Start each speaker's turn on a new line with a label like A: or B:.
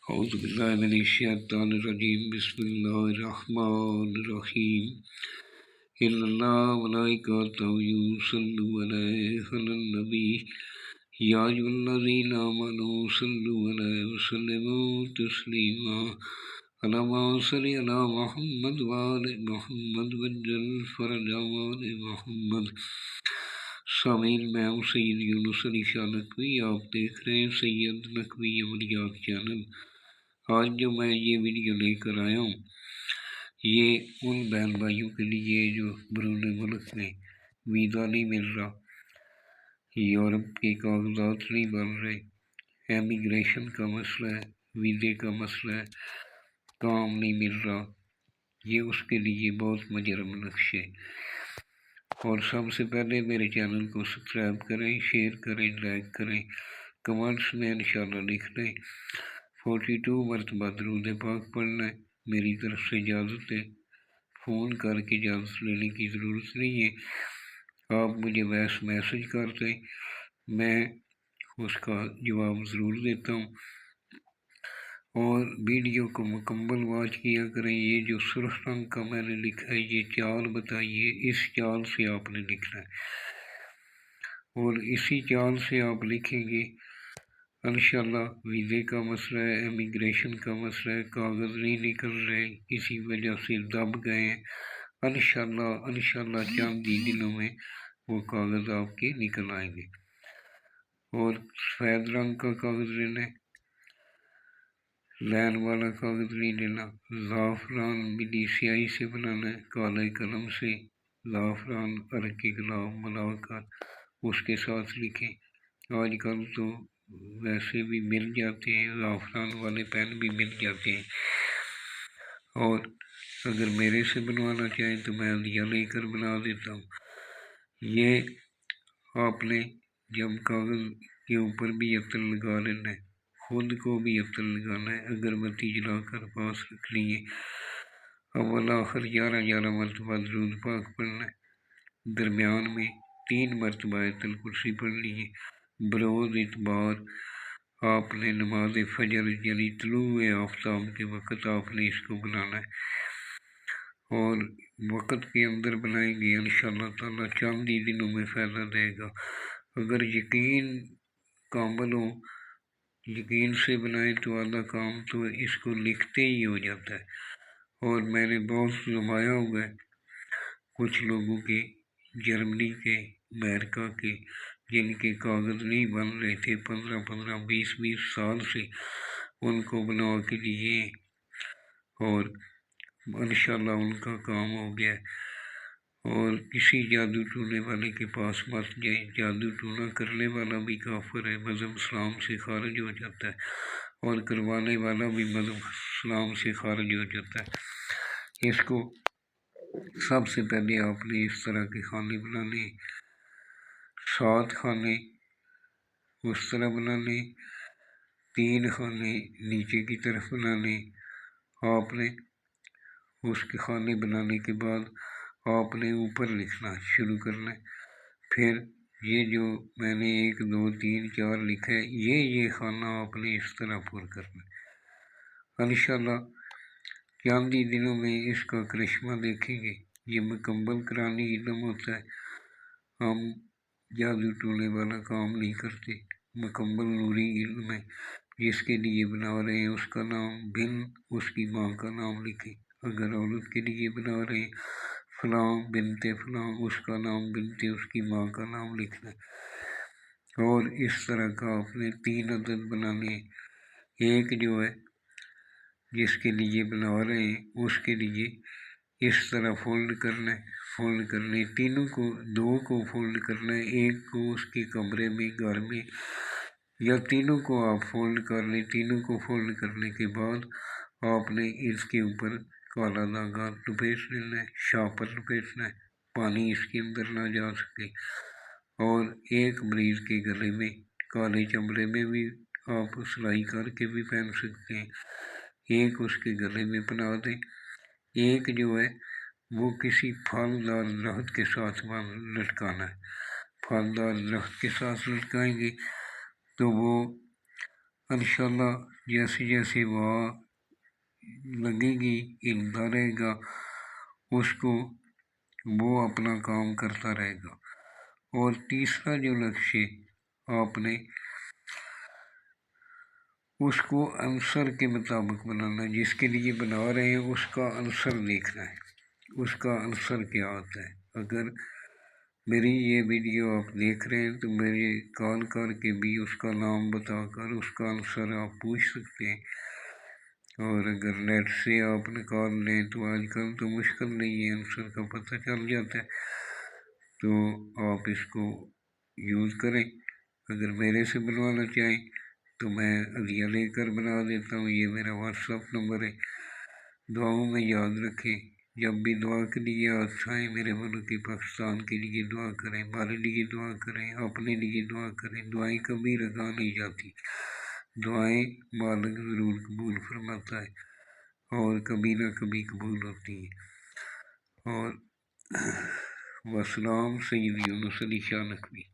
A: أعوذ بالله من الشيطان الرجيم بسم الله الرحمن الرحيم إن الله وملائكته يصلون على النبي يا أيها الذين آمنوا صلوا عليه وسلموا تسليما اللهم صل على محمد وآل محمد وجل فرجهم آل محمد. سامعین، میں ہوں سید یونس علی شاہ نقوی. آپ دیکھ رہے ہیں سید نقوی عملیات چینل. آج جو میں یہ ویڈیو لے کر آیا ہوں یہ ان بہن بھائیوں کے لیے جو بیرون ملک میں ویزا نہیں مل رہا، یورپ کے کاغذات نہیں بن رہے، ایمیگریشن کا مسئلہ ہے، ویزے کا مسئلہ ہے، کام نہیں مل رہا. یہ اس کے لیے بہت مجرم نقش ہے. اور سب سے پہلے میرے چینل کو سبسکرائب کریں، شیئر کریں، لائک کریں، کمنٹس میں انشاءاللہ لکھ لیں. 42 مرتبہ درود پاک پڑھنا ہے. میری طرف سے اجازت ہے، فون کر کے اجازت لینے کی ضرورت نہیں ہے. آپ مجھے وائس میسج کر دیں، میں اس کا جواب ضرور دیتا ہوں. اور ویڈیو کو مکمل واچ کیا کریں. یہ جو سرخ رنگ کا میں نے لکھا ہے یہ چال بتائیے، اس چال سے آپ نے لکھنا ہے اور اسی چال سے آپ لکھیں گے. انشاءاللہ ویزے کا مسئلہ ہے، امیگریشن کا مسئلہ ہے، کاغذ نہیں نکل رہے، کسی وجہ سے دب گئے ہیں، انشاءاللہ چند ہی دنوں میں وہ کاغذ آپ کے نکل آئیں گے. اور سفید رنگ کا کاغذ لینا ہے، لین والا کاغذ نہیں لینا. زعفران بلی سیاہی سے بنانا ہے، کالے قلم سے زعفران عرق گلاب ملا کر اس کے ساتھ لکھیں. آج کل تو ویسے بھی مل جاتے ہیں، زعفران والے پین بھی مل جاتے ہیں. اور اگر میرے سے بنوانا چاہیں تو میں عدیہ لے کر بنا دیتا ہوں. یہ آپ نے جب کاغذ کے اوپر بھی عطر لگا لینا ہے، خود کو بھی عطر لگانا ہے، اگربتی جلا کر پاس رکھ لیے. اول آخر 11 مرتبہ درود پاک پڑھنا ہے. درمیان میں 3 مرتبہ آیت الکرسی پڑھ لیے. بروز اتوار آپ نے نماز فجر یعنی طلوع آفتاب کے وقت آپ نے اس کو بنانا ہے اور وقت کے اندر بنائیں گے. انشاءاللہ تعالیٰ چند ہی دنوں میں فائدہ دے گا. اگر یقین کامل ہو، یقین سے بنائیں تو آدھا کام تو اس کو لکھتے ہی ہو جاتا ہے. اور میں نے بہت زمایا ہوا ہے کچھ لوگوں کے، جرمنی کے، امریکہ کے، جن کے کاغذ نہیں بن رہے تھے 15 20 سال سے، ان کو بنا کے دیے اور انشاءاللہ ان کا کام ہو گیا. اور کسی جادو ٹونے والے کے پاس مت جائیں. جادو ٹونا کرنے والا بھی کافر ہے، مذہب اسلام سے خارج ہو جاتا ہے، اور کروانے والا بھی مذہب اسلام سے خارج ہو جاتا ہے. اس کو سب سے پہلے آپ نے اس طرح کے کھانے بنانے، 7 کھانے اس طرح بنانے، 3 کھانے نیچے کی طرف بنانے. آپ نے اس کے کھانے بنانے کے بعد آپ نے اوپر لکھنا شروع کرنا ہے. پھر یہ جو میں نے 1 2 3 4 لکھا ہے یہ کھانا آپ نے اس طرح پر کرنا ہے. انشاءاللہ چند ہی دنوں میں اس کا کرشمہ دیکھیں گے. یہ مکمل قرآنی علم ہوتا ہے، ہم جادو ٹونے والا کام نہیں کرتے. مکمل نوری علم ہے. جس کے لیے بنا رہے ہیں اس کا نام بن اس کی ماں کا نام لکھیں. اگر عورت کے لیے بنا رہے ہیں فلاں بنت فلاں، اس کا نام بنت اس کی ماں کا نام لکھنا ہے. اور اس طرح کا آپ نے 3 عدد بنانے ہیں. ایک جو ہے جس کے لیے بنا رہے ہیں اس کے لیے اس طرح فولڈ کرنا ہے، فولڈ کرنے تینوں کو، 2 کو فولڈ کرنا ہے، 1 کو اس کے کمرے میں گھر میں، یا تینوں کو آپ فولڈ کر لیں. تینوں کو فولڈ کرنے کے بعد آپ نے اس کے اوپر کالا دھاگا لپیٹ لینا ہے، شاپر لپیٹنا ہے، پانی اس کے اندر نہ جا سکے. اور ایک مریض کے گلے میں کالے چمڑے میں بھی آپ سلائی کر کے بھی پہن سکتے ہیں، ایک اس کے گلے میں بنا دیں. ایک جو ہے وہ کسی پھلدار درخت کے ساتھ لٹکانا ہے. پھلدار درخت کے ساتھ لٹکائیں گے تو وہ انشاءاللہ جیسے جیسے دعا لگے گی ہلتا رہے گا، اس کو وہ اپنا کام کرتا رہے گا۔ اور تیسرا جو لکشیہ آپ نے اس کو عنصر کے مطابق بنانا ہے، جس کے لیے بنا رہے ہیں اس کا عنصر دیکھنا ہے، اس کا عنصر کیا ہوتا ہے۔ اگر میری یہ ویڈیو آپ دیکھ رہے ہیں تو میرے کال کر کے بھی اس کا نام بتا کر اس کا عنصر آپ پوچھ سکتے ہیں، اور اگر نیٹ سے آپ نکال لیں تو آج کل تو مشکل نہیں ہے، عنصر کا پتہ چل جاتا ہے، تو آپ اس کو یوز کریں۔ اگر میرے سے بنوانا چاہیں تو میں عدیہ لے کر بنا دیتا ہوں، یہ میرا واٹس ایپ نمبر ہے۔ دعاؤں میں یاد رکھیں، جب بھی دعا کے لیے آئیں میرے ملک پاکستان کے لیے دعا کریں، ہمارے لیے دعا کریں، اپنے لیے دعا کریں۔ دعائیں کبھی رگا نہیں جاتی، دعائیں مالک ضرور قبول فرماتا ہے، اور کبھی نہ کبھی قبول ہوتی ہیں۔ اور وسلام، سید یونس علی شاہ نقوی۔